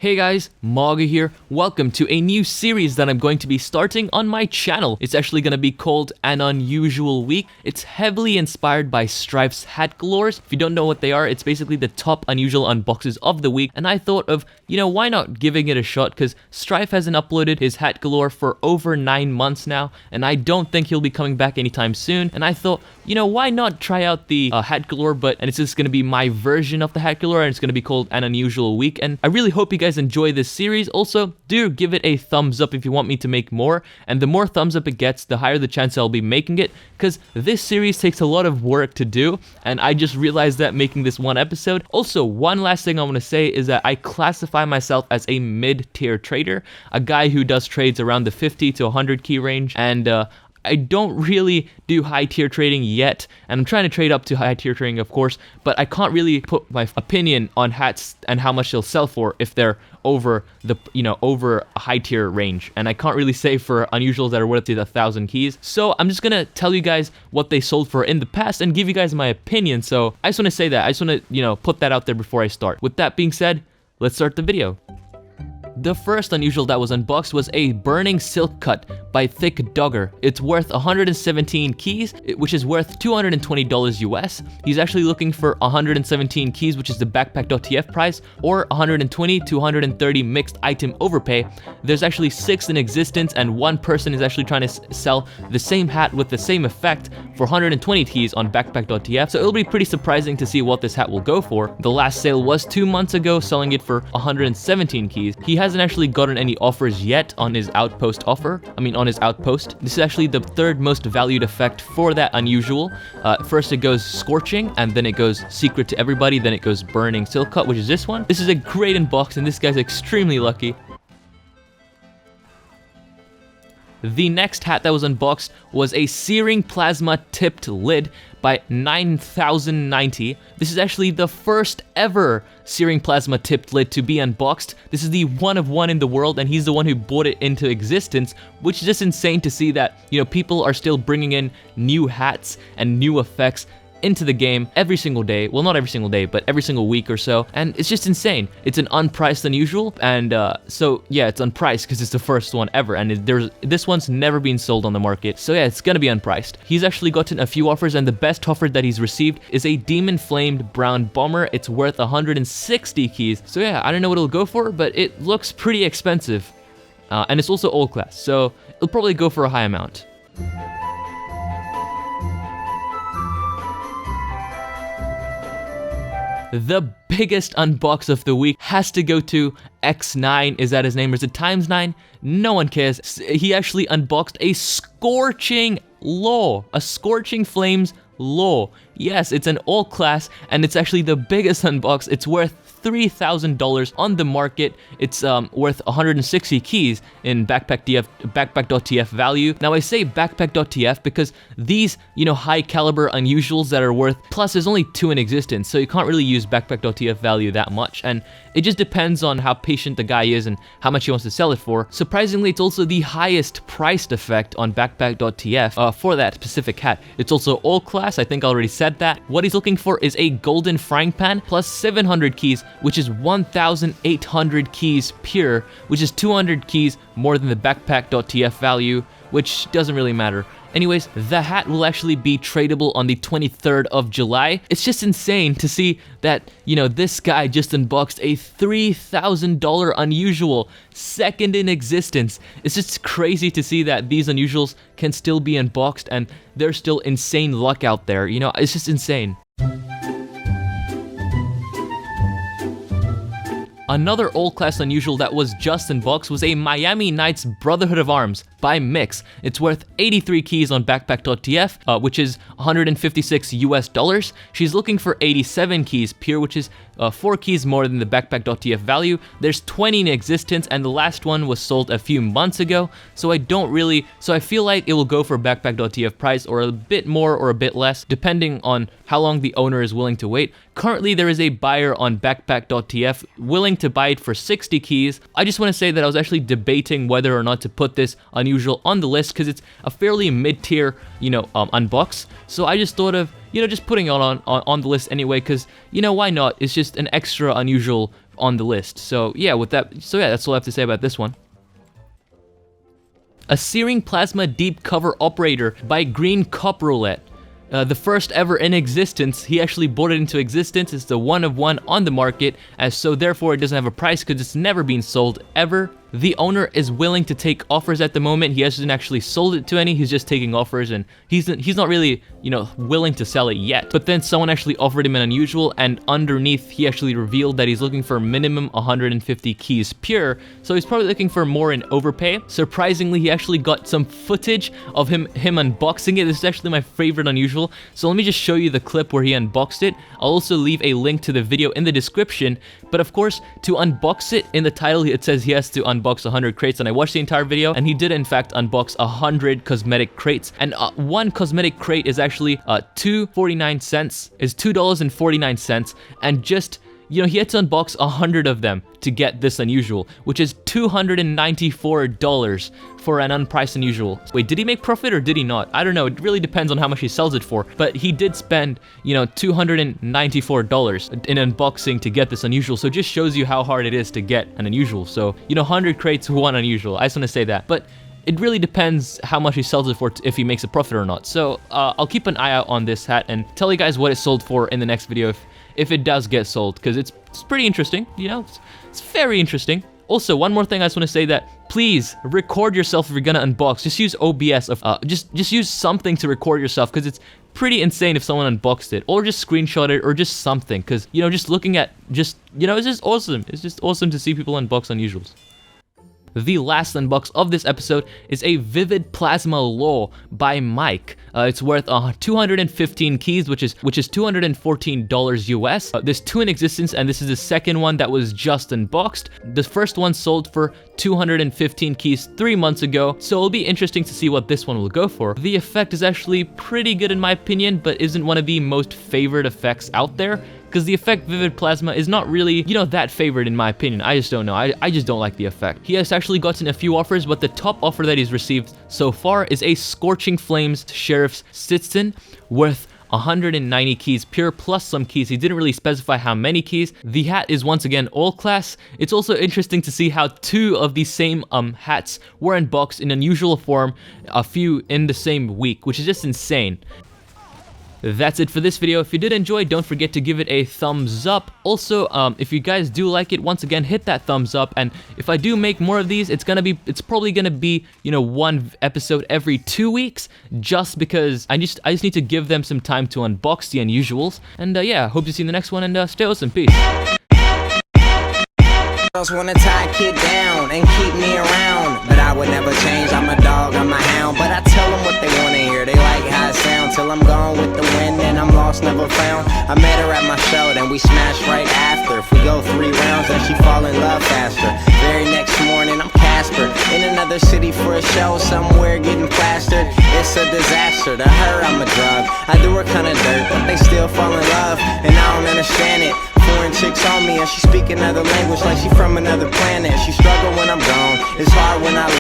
Hey guys, Maga here. Welcome to a new series that I'm going to be starting on my channel. It's actually going to be called An Unusual Week. It's heavily inspired by Strife's hat galores. If you don't know what they are, it's basically the top unusual unboxes of the week. And I thought of, why not giving it a shot? Because Strife hasn't uploaded his hat galore for over 9 months now. And I don't think he'll be coming back anytime soon. And I thought, why not try out the hat galore? And it's just going to be my version of the hat galore. And it's going to be called An Unusual Week. And I really hope you guys enjoy this series. Also, do give it a thumbs up if you want me to make more, and the more thumbs up it gets, the higher the chance I'll be making it, because this series takes a lot of work to do, and I just realized that making this one episode. Also, one last thing I want to say is that I classify myself as a mid-tier trader, a guy who does trades around the 50 to 100 key range, and I don't really do high tier trading yet, and I'm trying to trade up to high tier trading, of course, but I can't really put my opinion on hats and how much they'll sell for if they're over the, over a high tier range, and I can't really say for unusuals that are worth 1,000 keys. So I'm just gonna tell you guys what they sold for in the past and give you guys my opinion. So I just want to say that, I just want to, put that out there before I start. With that being said, let's start the video. The first unusual that was unboxed was a Burning Silk Cut by Thick Dogger. It's worth 117 keys, which is worth $220 US. He's actually looking for 117 keys, which is the backpack.tf price, or 120 to 130 mixed item overpay. There's actually 6 in existence, and one person is actually trying to sell the same hat with the same effect for 120 keys on backpack.tf, so it'll be pretty surprising to see what this hat will go for. The last sale was 2 months ago, selling it for 117 keys. He hasn't actually gotten any offers yet on his Outpost offer. On his Outpost. This is actually the third most valued effect for that unusual. First it goes Scorching, and then it goes Secret to Everybody, then it goes Burning Silk Cut, which is this one. This is a great unbox, and this guy's extremely lucky. The next hat that was unboxed was a Searing Plasma Tipped Lid by 9090. This is actually the first ever Searing Plasma Tipped Lid to be unboxed. This is the one of one in the world, and he's the one who brought it into existence, which is just insane to see that, people are still bringing in new hats and new effects into the game every single day. Well, not every single day, but every single week or so, and it's just insane. It's an unpriced unusual, and so yeah, it's unpriced because it's the first one ever, and this one's never been sold on the market, so yeah, it's gonna be unpriced. He's actually gotten a few offers, and the best offer that he's received is a Demon Flamed Brown Bomber. It's worth 160 keys, so yeah, I don't know what it'll go for, but it looks pretty expensive, and it's also old class, so it'll probably go for a high amount. The biggest unbox of the week has to go to X9. Is that his name, or is it times 9? No one cares. He actually unboxed a Scorching Law, a Scorching Flames Law. Yes, it's an all class, and it's actually the biggest unbox. It's worth $3,000 on the market. It's worth 160 keys in backpack.tf value. Now I say backpack.tf because these, high caliber unusuals that are worth, plus there's only 2 in existence, so you can't really use backpack.tf value that much, and it just depends on how patient the guy is and how much he wants to sell it for. Surprisingly, it's also the highest priced effect on backpack.tf for that specific hat. It's also all class, I think I already said that. What he's looking for is a golden frying pan plus 700 keys, which is 1,800 keys pure, which is 200 keys more than the backpack.tf value, which doesn't really matter. Anyways, the hat will actually be tradable on the 23rd of July. It's just insane to see that, this guy just unboxed a $3,000 unusual, second in existence. It's just crazy to see that these unusuals can still be unboxed, and there's still insane luck out there. It's just insane. Another all-class unusual that was just unboxed was a Miami Nights Brotherhood of Arms by Mix. It's worth 83 keys on backpack.tf, which is 156 US dollars. She's looking for 87 keys pure, which is 4 keys more than the backpack.tf value. There's 20 in existence, and the last one was sold a few months ago, so I feel like it will go for backpack.tf price, or a bit more or a bit less, depending on how long the owner is willing to wait. Currently, there is a buyer on backpack.tf willing to buy it for 60 keys. I just want to say that I was actually debating whether or not to put this unusual on the list because it's a fairly mid-tier, unbox. So I just thought of, just putting it on the list anyway because, why not? It's just an extra unusual on the list. So yeah, that's all I have to say about this one. A Searing Plasma Deep Cover Operator by Green Cup Roulette. The first ever in existence. He actually brought it into existence. It's the one of one on the market, so therefore it doesn't have a price because it's never been sold ever. The owner is willing to take offers at the moment. He hasn't actually sold it to any. He's just taking offers, and he's not really, willing to sell it yet. But then someone actually offered him an unusual, and underneath he actually revealed that he's looking for minimum 150 keys pure. So he's probably looking for more in overpay. Surprisingly, he actually got some footage of him unboxing it. This is actually my favorite unusual. So let me just show you the clip where he unboxed it. I'll also leave a link to the video in the description. But of course, to unbox it, in the title it says he has to unbox 100 crates, and I watched the entire video, and he did in fact unbox 100 cosmetic crates, and one cosmetic crate is actually $2.49, and just he had to unbox 100 of them to get this unusual, which is $294 for an unpriced unusual. Wait, did he make profit or did he not? I don't know. It really depends on how much he sells it for, but he did spend, $294 in unboxing to get this unusual, so it just shows you how hard it is to get an unusual. So, 100 crates, one unusual. I just want to say that, but it really depends how much he sells it for, if he makes a profit or not. So, I'll keep an eye out on this hat and tell you guys what it sold for in the next video if it does get sold, because it's pretty interesting, it's very interesting. Also, one more thing I just want to say, that please record yourself if you're gonna unbox. Just use OBS, just use something to record yourself, because it's pretty insane if someone unboxed it, or just screenshot it, or just something, because just looking at it's just awesome. It's just awesome to see people unbox unusuals. The last unbox of this episode is a Vivid Plasma Law by Mike. It's worth 215 keys, which is $214 US. There's 2 in existence, and this is the second one that was just unboxed. The first one sold for 215 keys 3 months ago, so it'll be interesting to see what this one will go for. The effect is actually pretty good in my opinion, but isn't one of the most favored effects out there, because the effect Vivid Plasma is not really, that favored in my opinion. I just don't know. I just don't like the effect. He has actually gotten a few offers, but the top offer that he's received so far is a Scorching Flames Sheriff's Citizen worth 190 keys pure plus some keys. He didn't really specify how many keys. The hat is once again all class. It's also interesting to see how 2 of these same hats were unboxed in unusual form, a few in the same week, which is just insane. That's it for this video. If you did enjoy, don't forget to give it a thumbs up. Also, if you guys do like it, once again, hit that thumbs up. And if I do make more of these, it's probably gonna be, one episode every 2 weeks, just because I just need to give them some time to unbox the unusuals. And yeah, hope to see you in the next one, and stay awesome. Peace. Girls wanna tie a kid down and keep me around, but I would never change. I'm a dog, I'm a hound, but I tell them what they wanna hear. They like how it sounds till I'm gone with the wind and I'm lost, never found. I met her at my show, then we smashed right after. If we go 3 rounds, then she fall in love faster. Very next morning, I'm Casper in another city for a show, somewhere getting plastered. It's a disaster. To her, I'm a drug. I do her kinda dirt, but they still fall in love, and I don't understand it. Foreign chicks on me and she speak another language like she from another planet. She struggle when I'm gone, it's hard when I